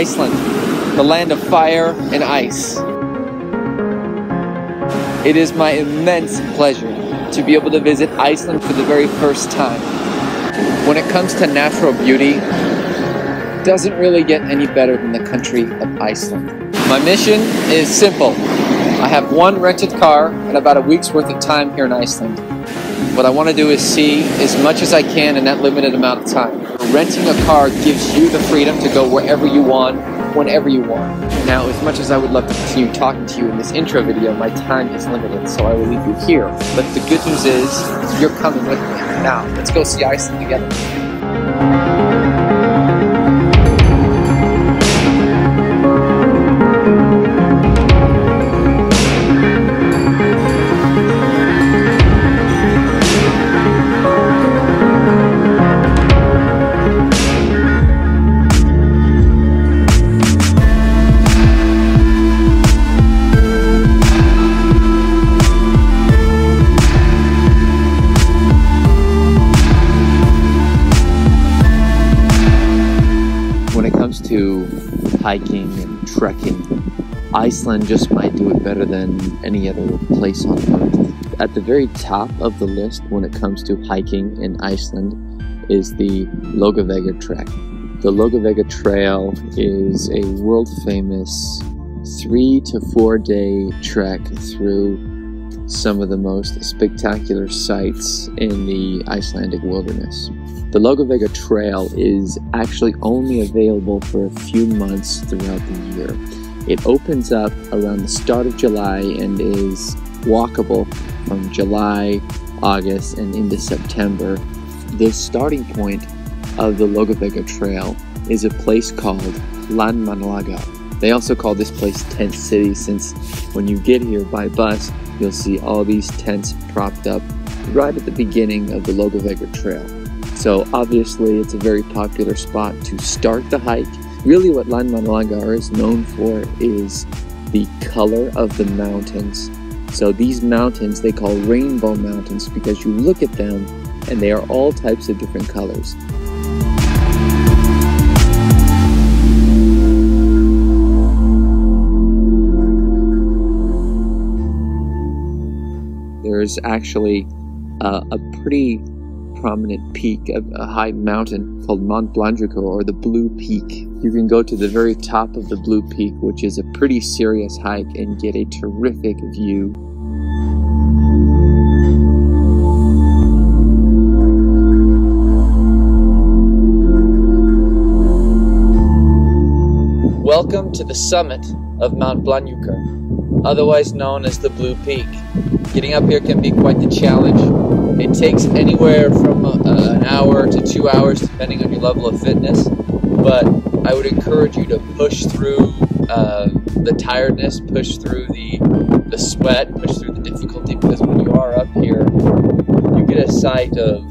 Iceland, the land of fire and ice. It is my immense pleasure to be able to visit Iceland for the very first time. When it comes to natural beauty, it doesn't really get any better than the country of Iceland. My mission is simple. I have one rented car and about a week's worth of time here in Iceland. What I want to do is see as much as I can in that limited amount of time. Renting a car gives you the freedom to go wherever you want, whenever you want. Now, as much as I would love to continue talking to you in this intro video, my time is limited, so I will leave you here. But the good news is, you're coming with me. Now, let's go see Iceland together. To hiking and trekking, Iceland just might do it better than any other place on earth. At the very top of the list when it comes to hiking in Iceland is the Laugavegur trek. The Laugavegur trail is a world famous 3 to 4 day trek through some of the most spectacular sights in the Icelandic wilderness. The Laugavegur trail is actually only available for a few months throughout the year. It opens up around the start of July and is walkable from July, August, and into September. The starting point of the Laugavegur trail is a place called Landmannalaugar. They also call this place Tent City, since when you get here by bus, you'll see all these tents propped up right at the beginning of the Laugavegur trail. So obviously it's a very popular spot to start the hike. Really what Landmannalaugar is known for is the color of the mountains. So these mountains they call rainbow mountains because you look at them and they are all types of different colors. There's actually a pretty prominent peak, a high mountain called Mount Blanjukur, or the Blue Peak. You can go to the very top of the Blue Peak, which is a pretty serious hike, and get a terrific view. Welcome to the summit of Mount Blanjukur, otherwise known as the Blue Peak. Getting up here can be quite the challenge. It takes anywhere from an hour to 2 hours depending on your level of fitness, but I would encourage you to push through the tiredness, push through the sweat, push through the difficulty, because when you are up here, you get a sight of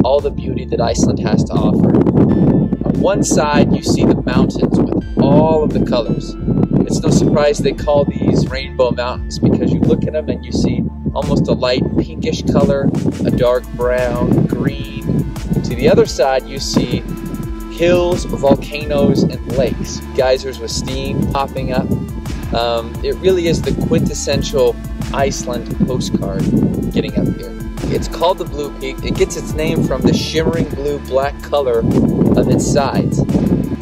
all the beauty that Iceland has to offer. On one side, you see the mountains with all of the colors. It's no surprise they call these rainbow mountains because you look at them and you see almost a light pinkish color, a dark brown, green. To the other side you see hills, volcanoes, and lakes, geysers with steam popping up. It really is the quintessential Iceland postcard getting up here. It's called the Blue Peak. It gets its name from the shimmering blue-black color of its sides.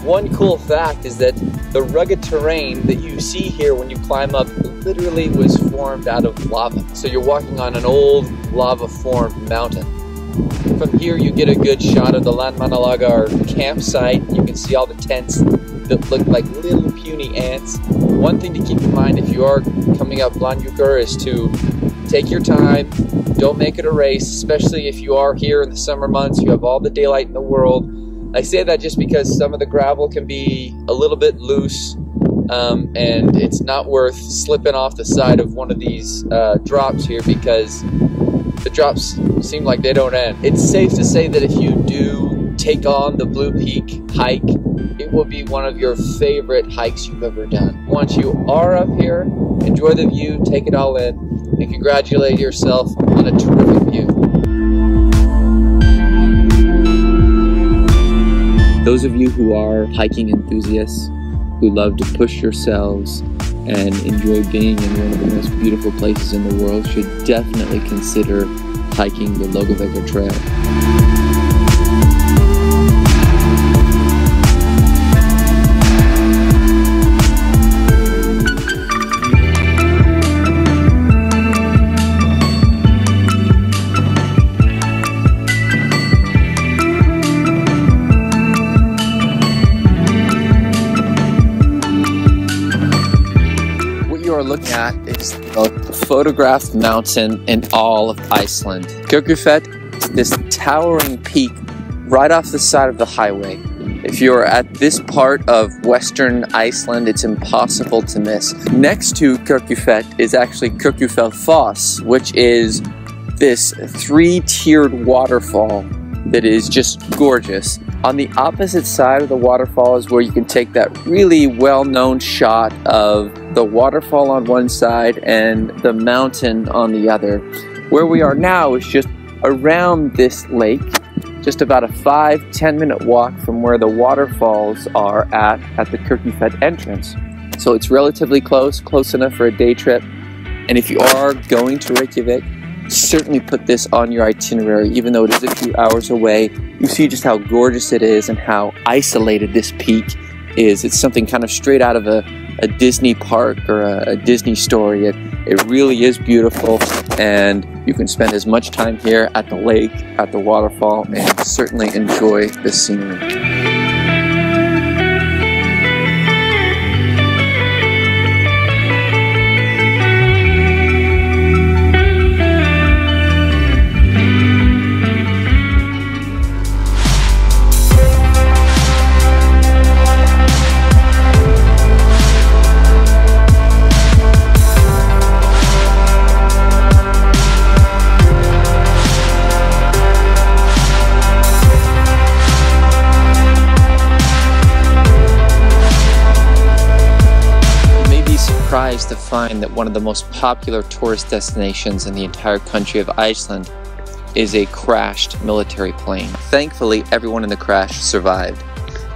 One cool fact is that the rugged terrain that you see here when you climb up literally was formed out of lava. So you're walking on an old lava-formed mountain. From here you get a good shot of the Landmannalaugar campsite. You can see all the tents that look like little puny ants. One thing to keep in mind if you are coming up Blanjukur is to take your time. Don't make it a race, especially if you are here in the summer months. You have all the daylight in the world. I say that just because some of the gravel can be a little bit loose, and it's not worth slipping off the side of one of these drops here because the drops seem like they don't end. It's safe to say that if you do take on the Blue Peak hike, it will be one of your favorite hikes you've ever done. Once you are up here, enjoy the view, take it all in, and congratulate yourself on a terrific view. Those of you who are hiking enthusiasts who love to push yourselves and enjoy being in one of the most beautiful places in the world should definitely consider hiking the Logavega Trail. Looking at is the photographed mountain in all of Iceland. Kirkjufell, this towering peak right off the side of the highway. If you're at this part of western Iceland, it's impossible to miss. Next to Kirkjufell is actually Kirkjufellfoss, which is this three-tiered waterfall that is just gorgeous. On the opposite side of the waterfall is where you can take that really well-known shot of the waterfall on one side and the mountain on the other. Where we are now is just around this lake, just about a 5-10 minute walk from where the waterfalls are at the Kirkjufell entrance. So it's relatively close enough for a day trip. And if you are going to Reykjavik, certainly put this on your itinerary, even though it is a few hours away. You see just how gorgeous it is and how isolated this peak is. It's something kind of straight out of a Disney park or a Disney story. It really is beautiful, and you can spend as much time here at the lake, at the waterfall, and certainly enjoy the scenery. Surprised to find that one of the most popular tourist destinations in the entire country of Iceland is a crashed military plane. Thankfully, everyone in the crash survived.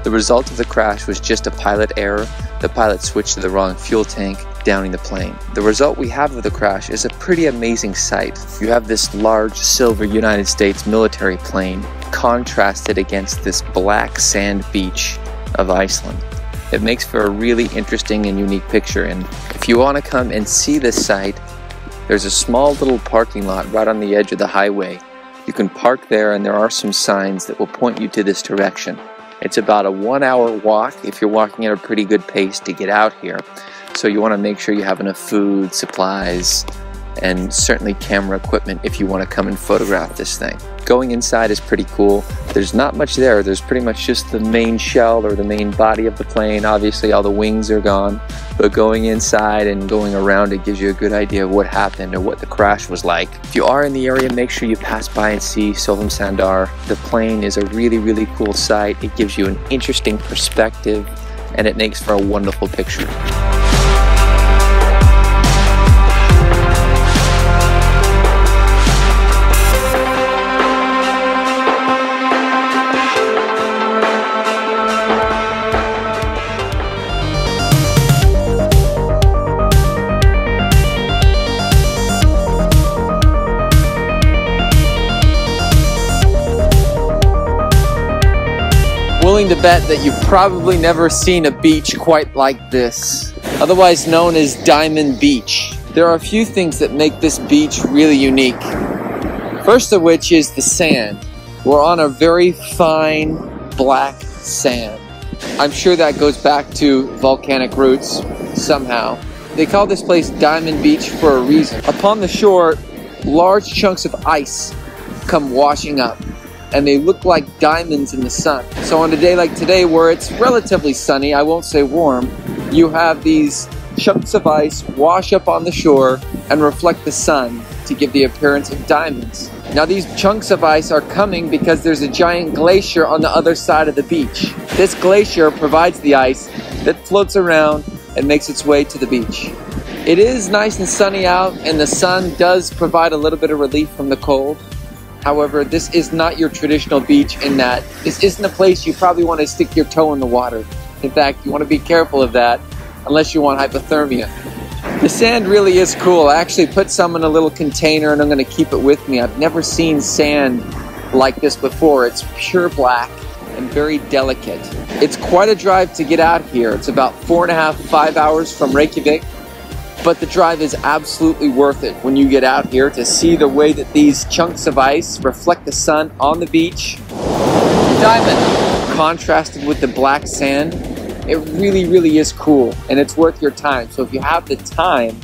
The result of the crash was just a pilot error. The pilot switched to the wrong fuel tank, downing the plane. The result we have of the crash is a pretty amazing sight. You have this large silver United States military plane contrasted against this black sand beach of Iceland. It makes for a really interesting and unique picture, and if you want to come and see this site, there's a small little parking lot right on the edge of the highway. You can park there, and there are some signs that will point you to this direction. It's about a 1-hour walk if you're walking at a pretty good pace to get out here, so you want to make sure you have enough food, supplies, and certainly camera equipment if you want to come and photograph this thing. Going inside is pretty cool. There's not much there. There's pretty much just the main shell or the main body of the plane. Obviously all the wings are gone, but going inside and going around it gives you a good idea of what happened or what the crash was like. If you are in the area, make sure you pass by and see Sandar. The plane is a really cool sight. It gives you an interesting perspective, and it makes for a wonderful picture. Willing to bet that you've probably never seen a beach quite like this, otherwise known as Diamond Beach. There are a few things that make this beach really unique. First of which is the sand. We're on a very fine black sand. I'm sure that goes back to volcanic roots somehow. They call this place Diamond Beach for a reason. Upon the shore, large chunks of ice come washing up, and they look like diamonds in the sun. So on a day like today, where it's relatively sunny, I won't say warm, you have these chunks of ice wash up on the shore and reflect the sun to give the appearance of diamonds. Now these chunks of ice are coming because there's a giant glacier on the other side of the beach. This glacier provides the ice that floats around and makes its way to the beach. It is nice and sunny out, and the sun does provide a little bit of relief from the cold. However, this is not your traditional beach in that this isn't a place you probably want to stick your toe in the water. In fact, you want to be careful of that unless you want hypothermia. The sand really is cool. I actually put some in a little container and I'm going to keep it with me. I've never seen sand like this before. It's pure black and very delicate. It's quite a drive to get out here. It's about 4.5 to 5 hours from Reykjavik, but the drive is absolutely worth it when you get out here to see the way that these chunks of ice reflect the sun on the beach. Diamond contrasted with the black sand. It really is cool, and it's worth your time. So if you have the time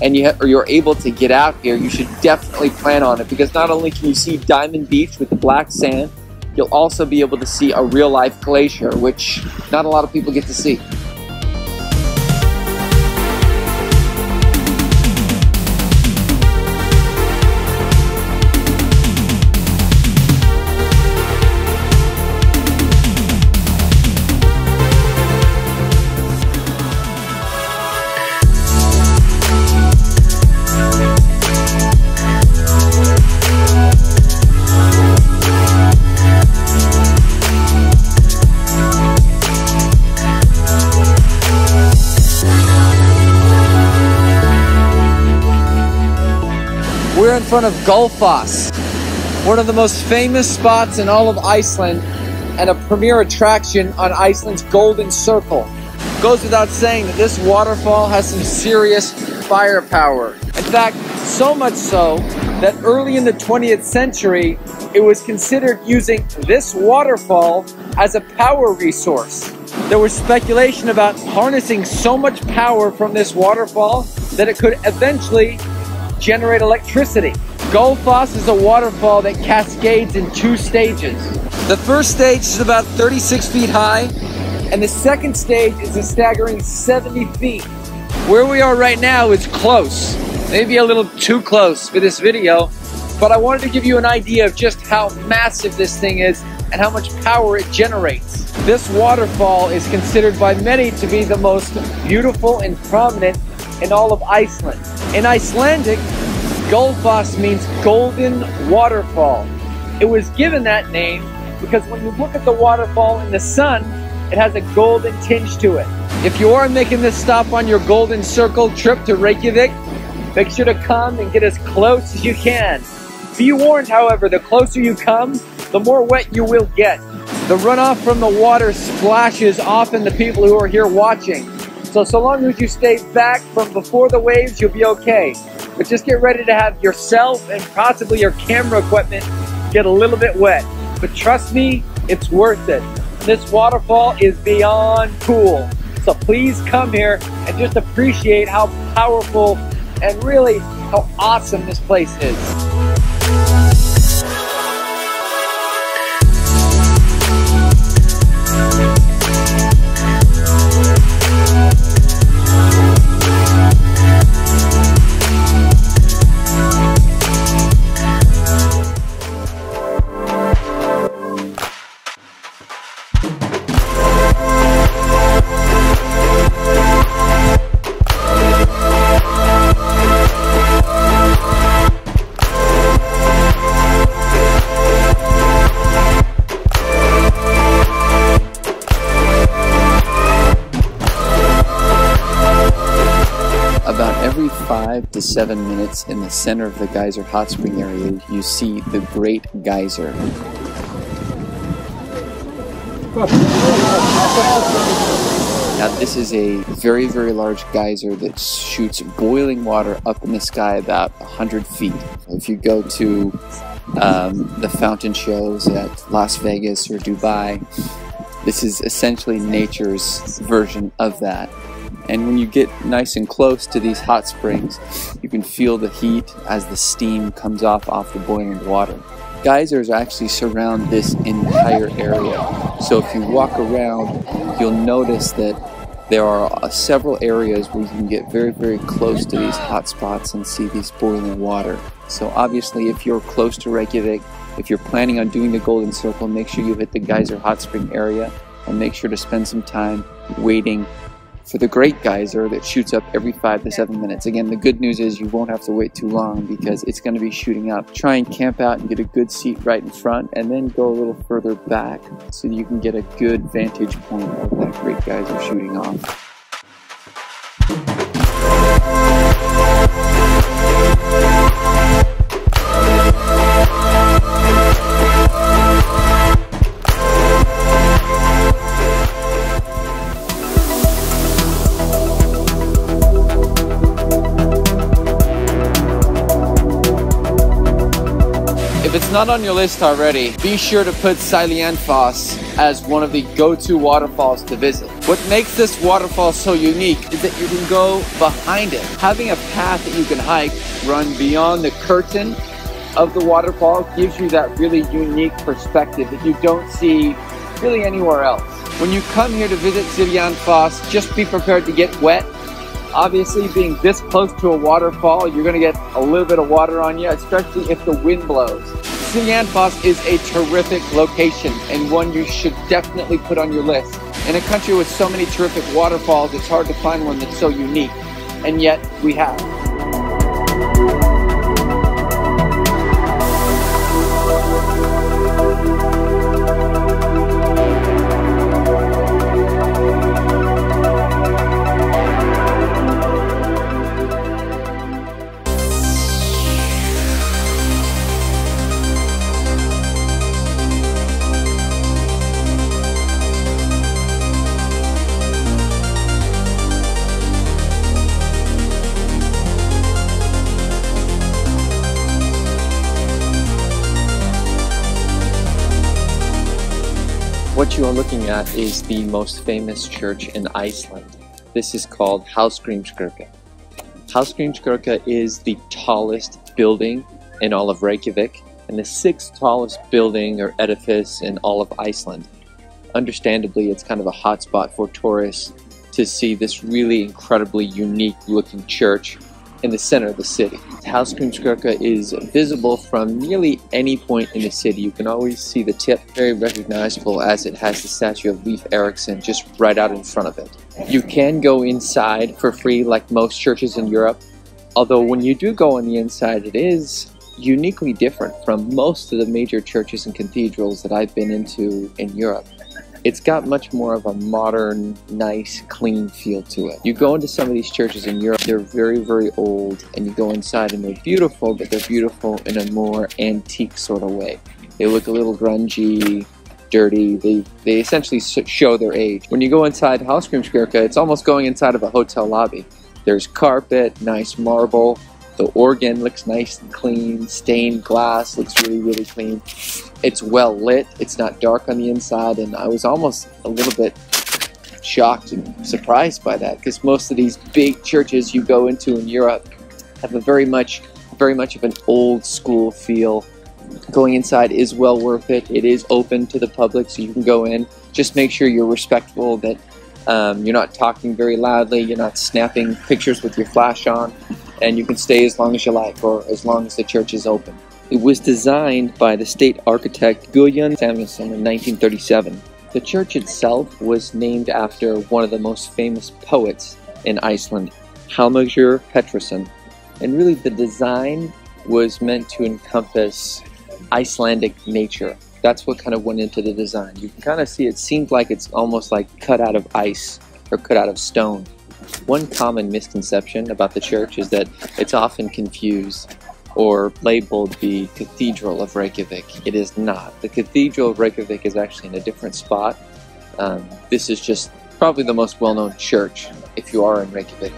and you're able to get out here, you should definitely plan on it, because not only can you see Diamond Beach with the black sand, you'll also be able to see a real-life glacier, which not a lot of people get to see. We're in front of Gullfoss, one of the most famous spots in all of Iceland and a premier attraction on Iceland's Golden Circle. It goes without saying that this waterfall has some serious firepower. In fact, so much so that early in the 20th century, it was considered using this waterfall as a power resource. There was speculation about harnessing so much power from this waterfall that it could eventually generate electricity. Gullfoss is a waterfall that cascades in 2 stages. The first stage is about 36 feet high, and the second stage is a staggering 70 feet. Where we are right now is close, maybe a little too close for this video, but I wanted to give you an idea of just how massive this thing is and how much power it generates. This waterfall is considered by many to be the most beautiful and prominent in all of Iceland. In Icelandic, Gullfoss means golden waterfall. It was given that name because when you look at the waterfall in the sun, it has a golden tinge to it. If you are making this stop on your Golden Circle trip to Reykjavik, make sure to come and get as close as you can. Be warned, however, the closer you come, the more wet you will get. The runoff from the water splashes often the people who are here watching. So long as you stay back from before the waves, you'll be okay. But just get ready to have yourself and possibly your camera equipment get a little bit wet. But trust me, it's worth it. This waterfall is beyond cool. So please come here and just appreciate how powerful and really how awesome this place is. About every 5 to 7 minutes in the center of the geyser hot spring area, you see the Great Geyser. Now this is a very large geyser that shoots boiling water up in the sky about 100 feet. If you go to the fountain shows at Las Vegas or Dubai, this is essentially nature's version of that. And when you get nice and close to these hot springs, you can feel the heat as the steam comes off the boiling water. Geysers actually surround this entire area. So if you walk around, you'll notice that there are several areas where you can get very close to these hot spots and see these boiling water. So obviously if you're close to Reykjavik, if you're planning on doing the Golden Circle, make sure you hit the geyser hot spring area and make sure to spend some time waiting for the great geyser that shoots up every 5 to 7 minutes. Again, the good news is you won't have to wait too long because it's going to be shooting up. Try and camp out and get a good seat right in front, and then go a little further back so you can get a good vantage point of that great geyser shooting off. If it's not on your list already, be sure to put Iceland as one of the go-to waterfalls to visit. What makes this waterfall so unique is that you can go behind it. Having a path that you can hike, run beyond the curtain of the waterfall, gives you that really unique perspective that you don't see really anywhere else. When you come here to visit Iceland, just be prepared to get wet. Obviously, being this close to a waterfall, you're going to get a little bit of water on you, especially if the wind blows. Iceland is a terrific location and one you should definitely put on your list. In a country with so many terrific waterfalls, it's hard to find one that's so unique, and yet we have. What you are looking at is the most famous church in Iceland. This is called Hallgrímskirkja. Hallgrímskirkja is the tallest building in all of Reykjavik and the 6th tallest building or edifice in all of Iceland. Understandably, it's kind of a hotspot for tourists to see this really incredibly unique looking church in the center of the city. Hallgrímskirkja is visible from nearly any point in the city. You can always see the tip, very recognizable as it has the statue of Leif Erikson just right out in front of it. You can go inside for free like most churches in Europe, although when you do go on the inside, it is uniquely different from most of the major churches and cathedrals that I've been into in Europe. It's got much more of a modern, nice, clean feel to it. You go into some of these churches in Europe, they're very, very old, and you go inside and they're beautiful, but they're beautiful in a more antique sort of way. They look a little grungy, dirty. They essentially show their age. When you go inside Hallgrímskirkja, it's almost going inside of a hotel lobby. There's carpet, nice marble. The organ looks nice and clean. Stained glass looks really, really clean. It's well lit. It's not dark on the inside, and I was almost a little bit shocked and surprised by that, because most of these big churches you go into in Europe have a very much of an old school feel. Going inside is well worth it. It is open to the public, so you can go in. Just make sure you're respectful, that you're not talking very loudly, you're not snapping pictures with your flash on, and you can stay as long as you like, or as long as the church is open. It was designed by the state architect Guðjón Samuelsson in 1937. The church itself was named after one of the most famous poets in Iceland, Hallgrímur Pétursson. And really the design was meant to encompass Icelandic nature. That's what kind of went into the design. You can kind of see it seemed like it's almost like cut out of ice or cut out of stone. One common misconception about the church is that it's often confused or labeled the Cathedral of Reykjavik. It is not. The Cathedral of Reykjavik is actually in a different spot. This is just probably the most well-known church if you are in Reykjavik.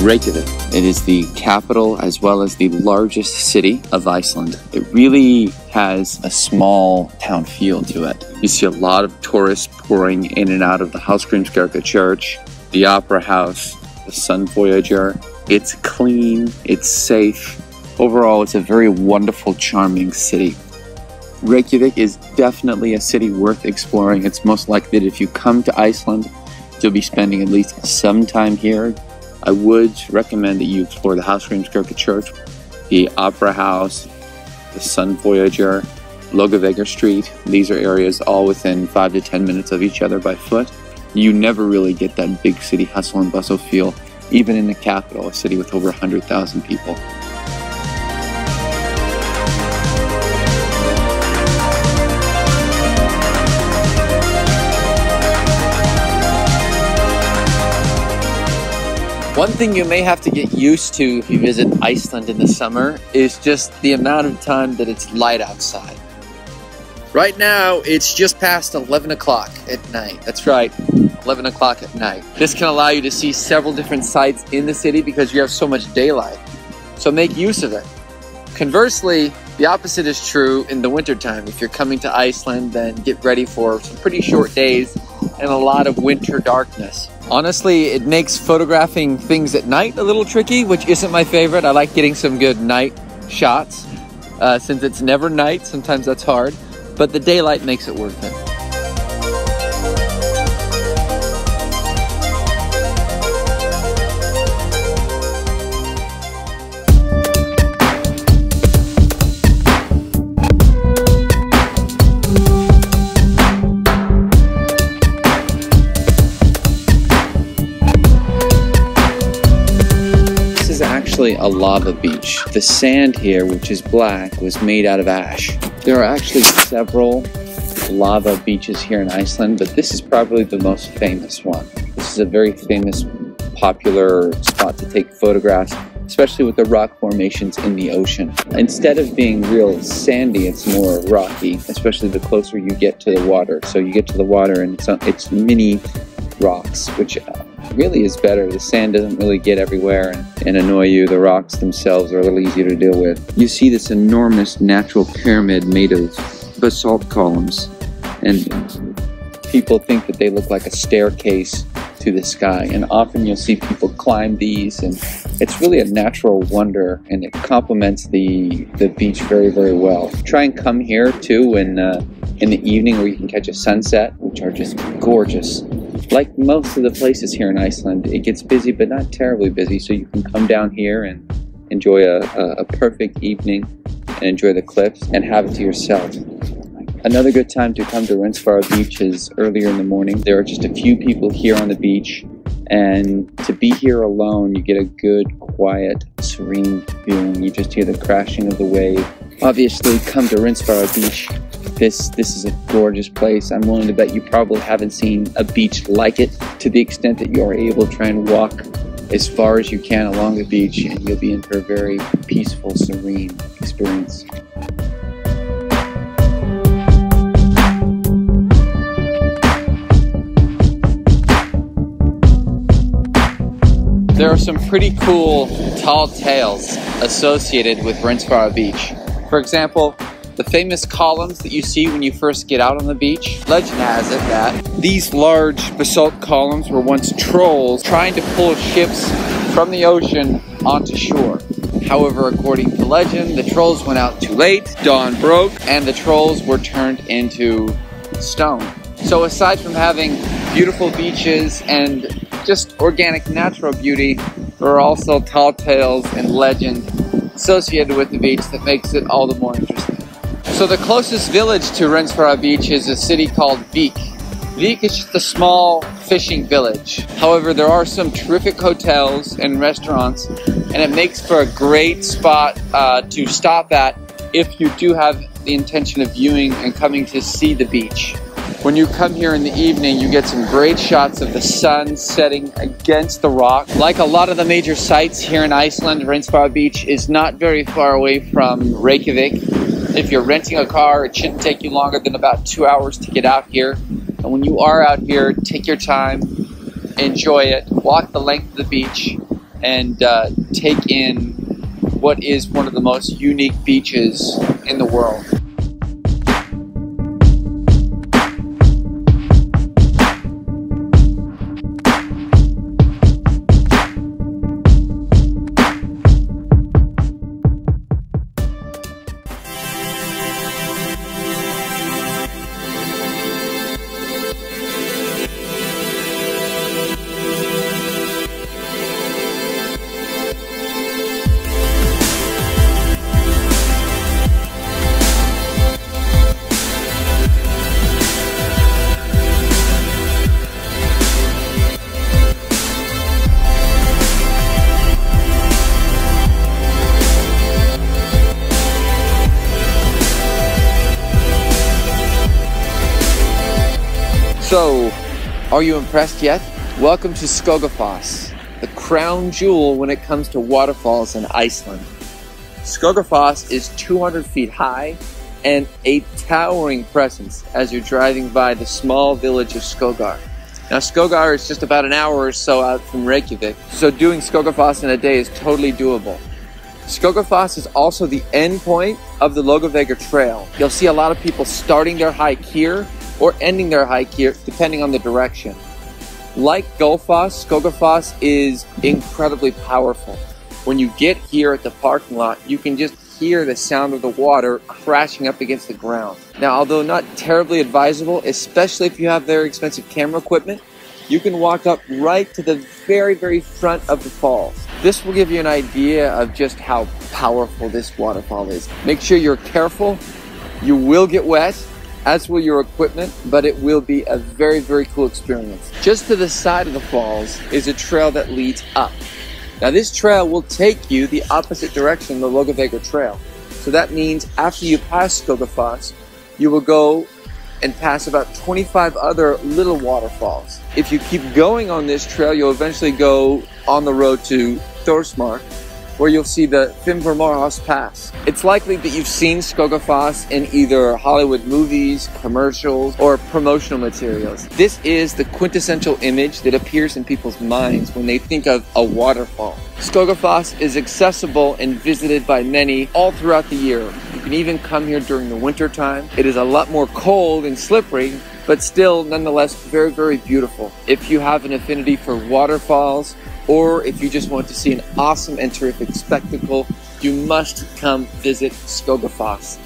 Reykjavik. It is the capital as well as the largest city of Iceland. It really has a small town feel to it. You see a lot of tourists pouring in and out of the Hallgrímskirkja church, the opera house, the Sun Voyager. It's clean, it's safe. Overall, it's a very wonderful, charming city. Reykjavik is definitely a city worth exploring. It's most likely that if you come to Iceland, you'll be spending at least some time here. I would recommend that you explore the Hallgrímskirkja Church, the Opera House, the Sun Voyager, Laugavegur Street. These are areas all within 5 to 10 minutes of each other by foot. You never really get that big city hustle and bustle feel, even in the capital, a city with over 100,000 people. One thing you may have to get used to if you visit Iceland in the summer is just the amount of time that it's light outside. Right now, it's just past 11 o'clock at night. That's right, 11 o'clock at night. This can allow you to see several different sites in the city because you have so much daylight. So make use of it. Conversely, the opposite is true in the wintertime. If you're coming to Iceland, then get ready for some pretty short days and a lot of winter darkness. Honestly, it makes photographing things at night a little tricky, which isn't my favorite. I like getting some good night shots. Since it's never night, sometimes that's hard, but the daylight makes it worth it. A lava beach. The sand here, which is black, was made out of ash. There are actually several lava beaches here in Iceland, but this is probably the most famous one. This is a very famous, popular spot to take photographs, especially with the rock formations in the ocean. Instead of being real sandy, it's more rocky, especially the closer you get to the water. So you get to the water and it's mini rocks, which really is better. The sand doesn't really get everywhere and annoy you. The rocks themselves are a little easier to deal with. You see this enormous natural pyramid made of basalt columns, and people think that they look like a staircase to the sky, and often you'll see people climb these, and it's really a natural wonder, and it complements the beach very, very well. Try and come here too in the evening where you can catch a sunset, which are just gorgeous. Like most of the places here in Iceland, it gets busy, but not terribly busy, so you can come down here and enjoy a perfect evening and enjoy the cliffs and have it to yourself. Another good time to come to Rensfara Beach is earlier in the morning. There are just a few people here on the beach, and to be here alone, you get a good, quiet, serene feeling. You just hear the crashing of the wave. Obviously, come to Rensfara Beach. This is a gorgeous place. I'm willing to bet you probably haven't seen a beach like it. To the extent that you're able to try and walk as far as you can along the beach, and you'll be in for a very peaceful, serene experience. There are some pretty cool tall tales associated with Rensfara Beach. For example, the famous columns that you see when you first get out on the beach. Legend has it that these large basalt columns were once trolls trying to pull ships from the ocean onto shore. However, according to legend, the trolls went out too late, dawn broke, and the trolls were turned into stone. So aside from having beautiful beaches and just organic natural beauty, there are also tall tales and legend associated with the beach that makes it all the more interesting. So the closest village to Rensfara Beach is a city called Vik. Vik is just a small fishing village. However, there are some terrific hotels and restaurants, and it makes for a great spot to stop at if you do have the intention of viewing and coming to see the beach. When you come here in the evening, you get some great shots of the sun setting against the rock. Like a lot of the major sites here in Iceland, Rensfara Beach is not very far away from Reykjavik. If you're renting a car, it shouldn't take you longer than about 2 hours to get out here. And when you are out here, take your time, enjoy it, walk the length of the beach, and take in what is one of the most unique beaches in the world. So, are you impressed yet? Welcome to Skogafoss, the crown jewel when it comes to waterfalls in Iceland. Skogafoss is 200 feet high and a towering presence as you're driving by the small village of Skogar. Now Skogar is just about an hour or so out from Reykjavik, so doing Skogafoss in a day is totally doable. Skogafoss is also the end point of the Laugavegur Trail. You'll see a lot of people starting their hike here or ending their hike here, depending on the direction. Like Gullfoss, Skogafoss is incredibly powerful. When you get here at the parking lot, you can just hear the sound of the water crashing up against the ground. Now, although not terribly advisable, especially if you have very expensive camera equipment, you can walk up right to the very, very front of the falls. This will give you an idea of just how powerful this waterfall is. Make sure you're careful. You will get wet, as will your equipment, but it will be a very, very cool experience. Just to the side of the falls is a trail that leads up. Now this trail will take you the opposite direction, the Laugavegur Trail. So that means after you pass Skogafoss, you will go and pass about 25 other little waterfalls. If you keep going on this trail, you'll eventually go on the road to Thorsmark, where you'll see the Fimmvörðuháls Pass. It's likely that you've seen Skogafoss in either Hollywood movies, commercials, or promotional materials. This is the quintessential image that appears in people's minds when they think of a waterfall. Skogafoss is accessible and visited by many all throughout the year. You can even come here during the winter time. It is a lot more cold and slippery, but still nonetheless very, very beautiful. If you have an affinity for waterfalls, or if you just want to see an awesome and terrific spectacle, you must come visit Skogafoss.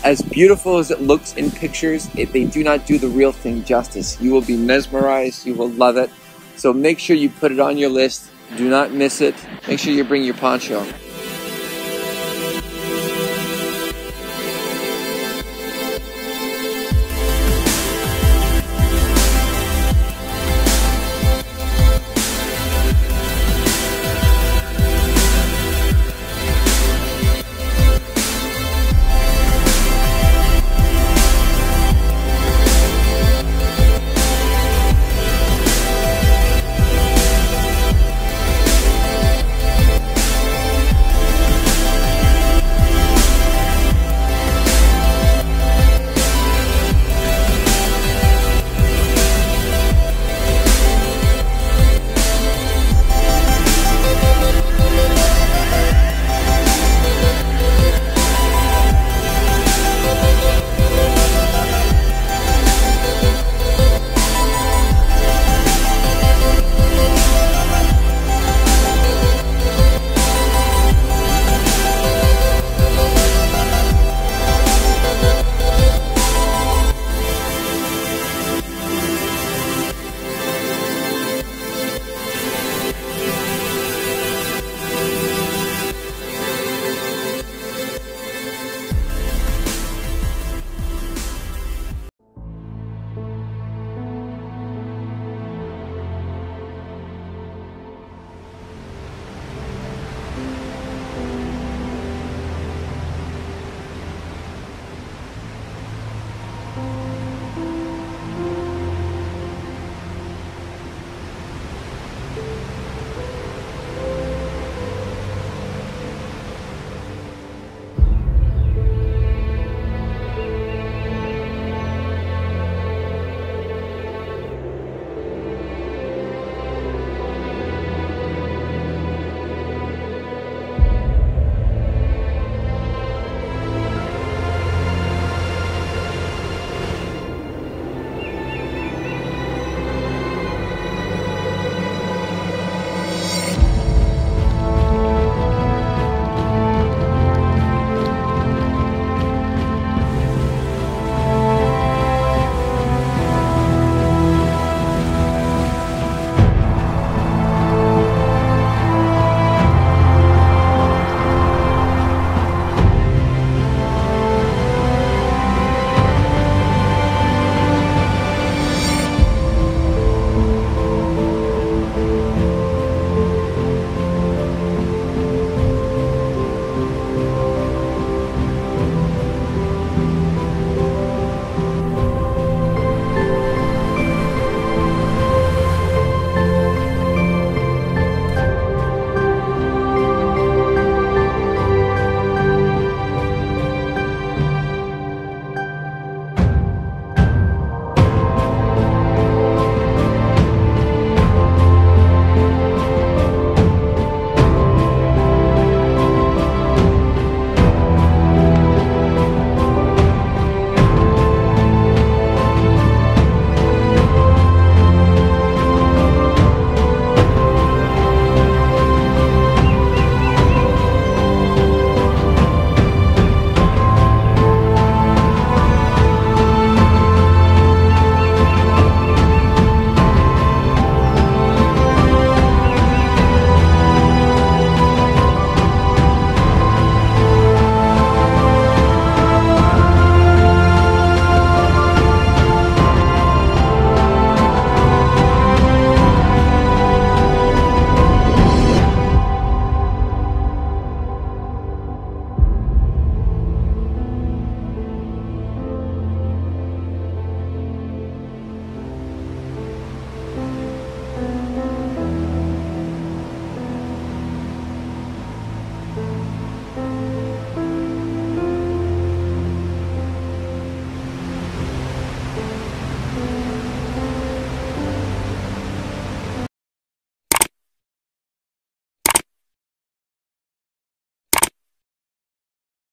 As beautiful as it looks in pictures, they do not do the real thing justice. You will be mesmerized, you will love it. So make sure you put it on your list. Do not miss it. Make sure you bring your poncho.